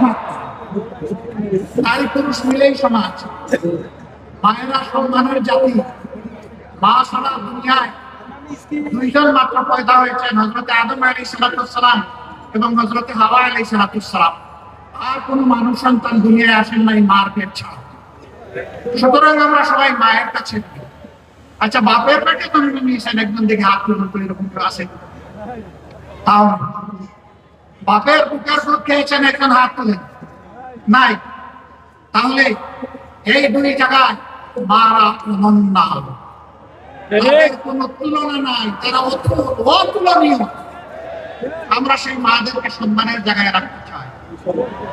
হক, নারী পুরুষ মিলেই সমাজ। মায়েরা সম্মানের জাতি। মা সারা দুনিয়ায় দুইজন মাত্র পয়দা হয়েছেন, হযরত আদম আলাইহিস সালাম এবং হযরত হাওয়া আলাইহিস সালাম। আর কোন মানুষ সন্তান দুনিয়ায় আসেন নাই মার পেট ছাড়া। সুতরাং আমরা সবাই মায়ের কাছে। আচ্ছা, বাপের পেটে জন্ম নিয়েছেন একজন দিকে হাত তুলুন তো, এরকম কেউ আছে? তাও বাপের বুকের দুধ খেয়েছেন একজন, হাত তুলেন। নাই। তাহলে এই দুই জায়গায় মারা অনন্য, তাদের কোনো তুলনা নাই, তারা অতুলনীয়। আমরা সেই মাদেরকে সম্মানের জায়গায় রাখতে চাই।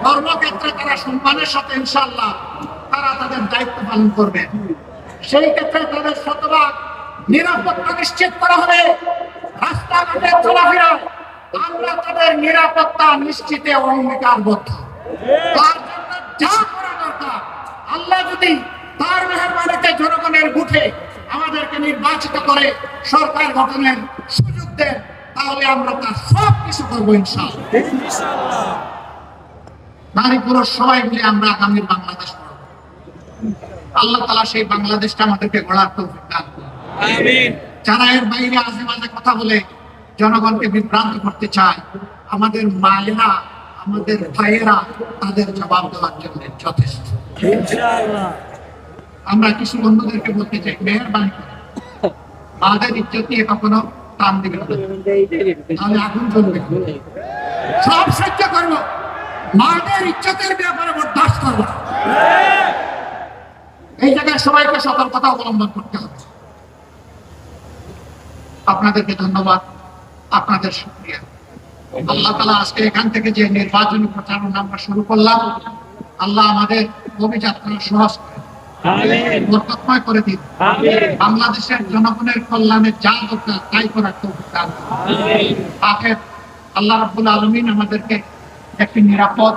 কর্মক্ষেত্রে তারা সম্মানের সাথে ইনশাআল্লাহ তারা তাদের দায়িত্ব পালন করবেন। সেই ক্ষেত্রে তাদের শতভাগ নিরাপত্তা নিশ্চিত করা হবে। রাস্তাঘাটে চলাফেরায় আমরা তাদের নিরাপত্তা নিশ্চিতে অঙ্গীকারবদ্ধ। তার জন্য যা করা দরকার, আল্লাহ যদি তার মেহেরবানিতে জনগণের ভোটে আমাদেরকে নির্বাচিত করে সরকার গঠনের সুযোগ দেন, তাহলে আমরা তার সব কিছু করবো ইনশাআল্লাহ। নারী পুরুষ সবাই মিলে আমরা আগামীর বাংলাদেশ গড়ব। আল্লাহ তাআলা সেই বাংলাদেশটা আমাদেরকে গড়ার তৌফিক দান করুন। আমিন। যারা এর বাইরে আজে বাজে কথা বলে জনগণকে বিভ্রান্ত করতে চায়, আমাদের মায়েরা, আমাদের ভাইয়েরা তাদের জবাব দেওয়ার জন্য যথেষ্ট ইনশাআল্লাহ। আমরা কিছু বন্ধুদেরকে বলতে চাই, মেহেরবানি করে মাদের ইজ্জত নিয়ে কখনো টান দিবেন না, তাহলে আগুন জ্বলবে। সব সহ্য করবো, মাদের ইজ্জতের ব্যাপারে বরদাস্ত করবো। এই জায়গায় সবাইকে সতর্কতা অবলম্বন করতে হবে। আপনাদেরকে ধন্যবাদ, আপনাদের শুকরিয়া। আল্লাহ তাআলা আজকে এখান থেকে যে নির্বাচনী প্রচারণা আমরা শুরু করলাম, আল্লাহ আমাদের অভিযাত্রা সহজ করে বরকতময় করে দিন। বাংলাদেশের জনগণের কল্যাণে যা দরকার তাই করার তৌফিক দান করুন। আখির আল্লাহ রাব্বুল আলামিন আমাদেরকে একটি নিরাপদ